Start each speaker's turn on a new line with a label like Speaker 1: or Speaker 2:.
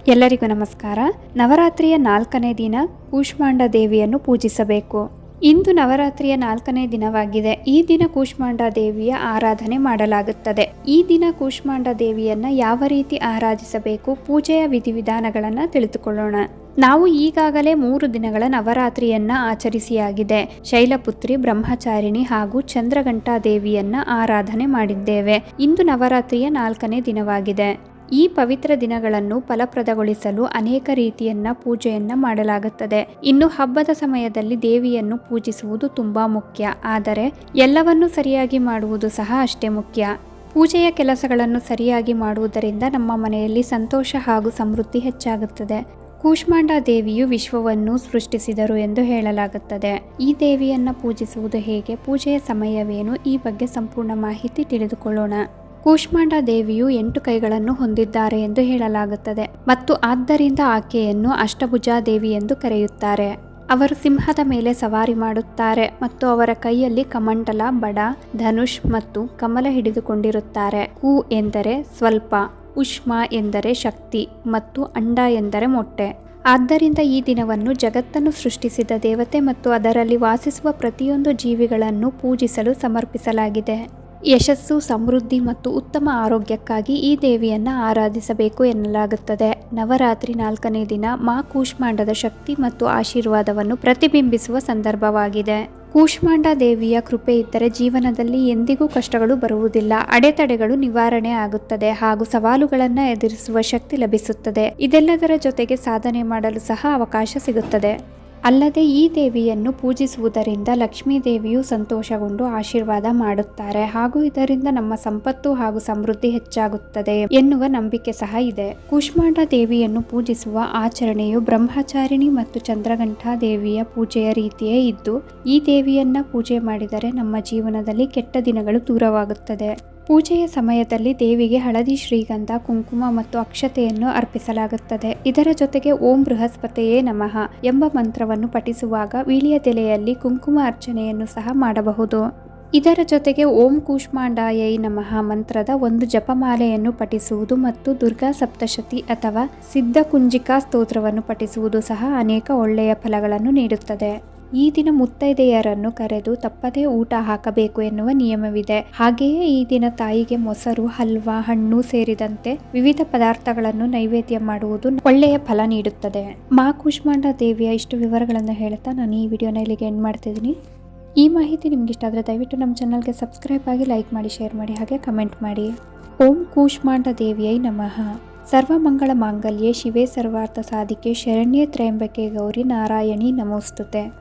Speaker 1: ಎಲ್ಲರಿಗೂ ನಮಸ್ಕಾರ. ನವರಾತ್ರಿಯ 4ನೇ ದಿನ ಕೂಷ್ಮಾಂಡ ದೇವಿಯನ್ನು ಪೂಜಿಸಬೇಕು. ಇಂದು ನವರಾತ್ರಿಯ 4ನೇ ದಿನವಾಗಿದೆ. ಈ ದಿನ ಕೂಷ್ಮಾಂಡ ದೇವಿಯ ಆರಾಧನೆ ಮಾಡಲಾಗುತ್ತದೆ. ಈ ದಿನ ಕೂಷ್ಮಾಂಡ ದೇವಿಯನ್ನ ಯಾವ ರೀತಿ ಆರಾಧಿಸಬೇಕು, ಪೂಜೆಯ ವಿಧಿವಿಧಾನಗಳನ್ನು ತಿಳಿದುಕೊಳ್ಳೋಣ. ನಾವು ಈಗಾಗಲೇ 3 ದಿನಗಳ ನವರಾತ್ರಿಯನ್ನ ಆಚರಿಸಿಯಾಗಿದೆ. ಶೈಲಪುತ್ರಿ, ಬ್ರಹ್ಮಚಾರಿಣಿ ಹಾಗೂ ಚಂದ್ರಘಂಟಾ ದೇವಿಯನ್ನ ಆರಾಧನೆ ಮಾಡಿದ್ದೇವೆ. ಇಂದು ನವರಾತ್ರಿಯ 4ನೇ ದಿನವಾಗಿದೆ. ಈ ಪವಿತ್ರ ದಿನಗಳನ್ನು ಫಲಪ್ರದಗೊಳಿಸಲು ಅನೇಕ ರೀತಿಯನ್ನ ಪೂಜೆಯನ್ನ ಮಾಡಲಾಗುತ್ತದೆ. ಇನ್ನು ಹಬ್ಬದ ಸಮಯದಲ್ಲಿ ದೇವಿಯನ್ನು ಪೂಜಿಸುವುದು ತುಂಬಾ ಮುಖ್ಯ. ಆದರೆ ಎಲ್ಲವನ್ನೂ ಸರಿಯಾಗಿ ಮಾಡುವುದು ಸಹ ಅಷ್ಟೇ ಮುಖ್ಯ. ಪೂಜೆಯ ಕೆಲಸಗಳನ್ನು ಸರಿಯಾಗಿ ಮಾಡುವುದರಿಂದ ನಮ್ಮ ಮನೆಯಲ್ಲಿ ಸಂತೋಷ ಹಾಗೂ ಸಮೃದ್ಧಿ ಹೆಚ್ಚಾಗುತ್ತದೆ. ಕೂಷ್ಮಾಂಡ ದೇವಿಯು ವಿಶ್ವವನ್ನು ಸೃಷ್ಟಿಸಿದರು ಎಂದು ಹೇಳಲಾಗುತ್ತದೆ. ಈ ದೇವಿಯನ್ನ ಪೂಜಿಸುವುದು ಹೇಗೆ, ಪೂಜೆಯ ಸಮಯವೇನು, ಈ ಬಗ್ಗೆ ಸಂಪೂರ್ಣ ಮಾಹಿತಿ ತಿಳಿದುಕೊಳ್ಳೋಣ. ಕೂಷ್ಮಾಂಡ ದೇವಿಯು 8 ಕೈಗಳನ್ನು ಹೊಂದಿದ್ದಾರೆ ಎಂದು ಹೇಳಲಾಗುತ್ತದೆ ಮತ್ತು ಆದ್ದರಿಂದ ಆಕೆಯನ್ನು ಅಷ್ಟಭುಜಾ ದೇವಿ ಎಂದು ಕರೆಯುತ್ತಾರೆ. ಅವರು ಸಿಂಹದ ಮೇಲೆ ಸವಾರಿ ಮಾಡುತ್ತಾರೆ ಮತ್ತು ಅವರ ಕೈಯಲ್ಲಿ ಕಮಂಡಲ, ಬಡ, ಧನುಷ್ ಮತ್ತು ಕಮಲ ಹಿಡಿದುಕೊಂಡಿರುತ್ತಾರೆ. ಹೂ ಎಂದರೆ ಸ್ವಲ್ಪ, ಉಷ್ಮ ಎಂದರೆ ಶಕ್ತಿ ಮತ್ತು ಅಂಡ ಎಂದರೆ ಮೊಟ್ಟೆ. ಆದ್ದರಿಂದ ಈ ದಿನವನ್ನು ಜಗತ್ತನ್ನು ಸೃಷ್ಟಿಸಿದ ದೇವತೆ ಮತ್ತು ಅದರಲ್ಲಿ ವಾಸಿಸುವ ಪ್ರತಿಯೊಂದು ಜೀವಿಗಳನ್ನು ಪೂಜಿಸಲು ಸಮರ್ಪಿಸಲಾಗಿದೆ. ಯಶಸ್ಸು, ಸಮೃದ್ಧಿ ಮತ್ತು ಉತ್ತಮ ಆರೋಗ್ಯಕ್ಕಾಗಿ ಈ ದೇವಿಯನ್ನ ಆರಾಧಿಸಬೇಕು ಎನ್ನಲಾಗುತ್ತದೆ. ನವರಾತ್ರಿ 4ನೇ ದಿನ ಮಾ ಕೂಷ್ಮಾಂಡದ ಶಕ್ತಿ ಮತ್ತು ಆಶೀರ್ವಾದವನ್ನು ಪ್ರತಿಬಿಂಬಿಸುವ ಸಂದರ್ಭವಾಗಿದೆ. ಕೂಷ್ಮಾಂಡ ದೇವಿಯ ಕೃಪೆ ಇದ್ದರೆ ಜೀವನದಲ್ಲಿ ಎಂದಿಗೂ ಕಷ್ಟಗಳು ಬರುವುದಿಲ್ಲ. ಅಡೆತಡೆಗಳು ನಿವಾರಣೆ ಆಗುತ್ತದೆ ಹಾಗೂ ಸವಾಲುಗಳನ್ನು ಎದುರಿಸುವ ಶಕ್ತಿ ಲಭಿಸುತ್ತದೆ. ಇದೆಲ್ಲದರ ಜೊತೆಗೆ ಸಾಧನೆ ಮಾಡಲು ಸಹ ಅವಕಾಶ ಸಿಗುತ್ತದೆ. ಅಲ್ಲದೆ ಈ ದೇವಿಯನ್ನು ಪೂಜಿಸುವುದರಿಂದ ಲಕ್ಷ್ಮೀ ದೇವಿಯು ಸಂತೋಷಗೊಂಡು ಆಶೀರ್ವಾದ ಮಾಡುತ್ತಾರೆ ಹಾಗೂ ಇದರಿಂದ ನಮ್ಮ ಸಂಪತ್ತು ಹಾಗೂ ಸಮೃದ್ಧಿ ಹೆಚ್ಚಾಗುತ್ತದೆ ಎನ್ನುವ ನಂಬಿಕೆ ಸಹ ಇದೆ. ಕೂಷ್ಮಾಂಡ ದೇವಿಯನ್ನು ಪೂಜಿಸುವ ಆಚರಣೆಯು ಬ್ರಹ್ಮಚಾರಿಣಿ ಮತ್ತು ಚಂದ್ರಘಂಟಾ ದೇವಿಯ ಪೂಜೆಯ ರೀತಿಯೇ ಇದ್ದು, ಈ ದೇವಿಯನ್ನ ಪೂಜೆ ಮಾಡಿದರೆ ನಮ್ಮ ಜೀವನದಲ್ಲಿ ಕೆಟ್ಟ ದಿನಗಳು ದೂರವಾಗುತ್ತದೆ. ಪೂಜೆಯ ಸಮಯದಲ್ಲಿ ದೇವಿಗೆ ಹಳದಿ, ಶ್ರೀಗಂಧ, ಕುಂಕುಮ ಮತ್ತು ಅಕ್ಷತೆಯನ್ನು ಅರ್ಪಿಸಲಾಗುತ್ತದೆ. ಇದರ ಜೊತೆಗೆ ಓಂ ಬೃಹಸ್ಪತಿಯೇ ನಮಃ ಎಂಬ ಮಂತ್ರವನ್ನು ಪಠಿಸುವಾಗ ವೀಳ್ಯದೆಲೆಯಲ್ಲಿ ಕುಂಕುಮ ಅರ್ಚನೆಯನ್ನು ಸಹ ಮಾಡಬಹುದು. ಇದರ ಜೊತೆಗೆ ಓಂ ಕೂಷ್ಮಾಂಡಾಯೈ ನಮಃ ಮಂತ್ರದ ಒಂದು ಜಪಮಾಲೆಯನ್ನು ಪಠಿಸುವುದು ಮತ್ತು ದುರ್ಗಾ ಸಪ್ತಶತಿ ಅಥವಾ ಸಿದ್ಧಕುಂಜಿಕಾ ಸ್ತೋತ್ರವನ್ನು ಪಠಿಸುವುದು ಸಹ ಅನೇಕ ಒಳ್ಳೆಯ ಫಲಗಳನ್ನು ನೀಡುತ್ತದೆ. ಈ ದಿನ ಮುತ್ತೈದೆಯರನ್ನು ಕರೆದು ತಪ್ಪದೇ ಊಟ ಹಾಕಬೇಕು ಎನ್ನುವ ನಿಯಮವಿದೆ. ಹಾಗೆಯೇ ಈ ದಿನ ತಾಯಿಗೆ ಮೊಸರು, ಹಲ್ವಾ, ಹಣ್ಣು ಸೇರಿದಂತೆ ವಿವಿಧ ಪದಾರ್ಥಗಳನ್ನು ನೈವೇದ್ಯ ಮಾಡುವುದು ಒಳ್ಳೆಯ ಫಲ ನೀಡುತ್ತದೆ. ಮಾ ಕೂಷ್ಮಾಂಡ ದೇವಿಯ ಇಷ್ಟು ವಿವರಗಳನ್ನು ಹೇಳ್ತಾ ನಾನು ಈ ವಿಡಿಯೋನ ಇಲ್ಲಿಗೆ ಎಂಡ್ ಮಾಡ್ತಿದ್ದೀನಿ. ಈ ಮಾಹಿತಿ ನಿಮ್ಗೆ ಇಷ್ಟ ಆದರೆ ದಯವಿಟ್ಟು ನಮ್ಮ ಚಾನಲ್ಗೆ ಸಬ್ಸ್ಕ್ರೈಬ್ ಆಗಿ, ಲೈಕ್ ಮಾಡಿ, ಶೇರ್ ಮಾಡಿ, ಹಾಗೆ ಕಮೆಂಟ್ ಮಾಡಿ. ಓಂ ಕೂಷ್ಮಾಂಡ ದೇವಿಯೈ ನಮಃ. ಸರ್ವಮಂಗಳ ಮಾಂಗಲ್ಯೆ ಶಿವೆ ಸರ್ವಾರ್ಥ ಸಾಧಿಕೆ ಶರಣ್ಯೆ ತ್ರ್ಯಂಬಕೆ ಗೌರಿ ನಾರಾಯಣಿ ನಮೋಸ್ತುತೆ.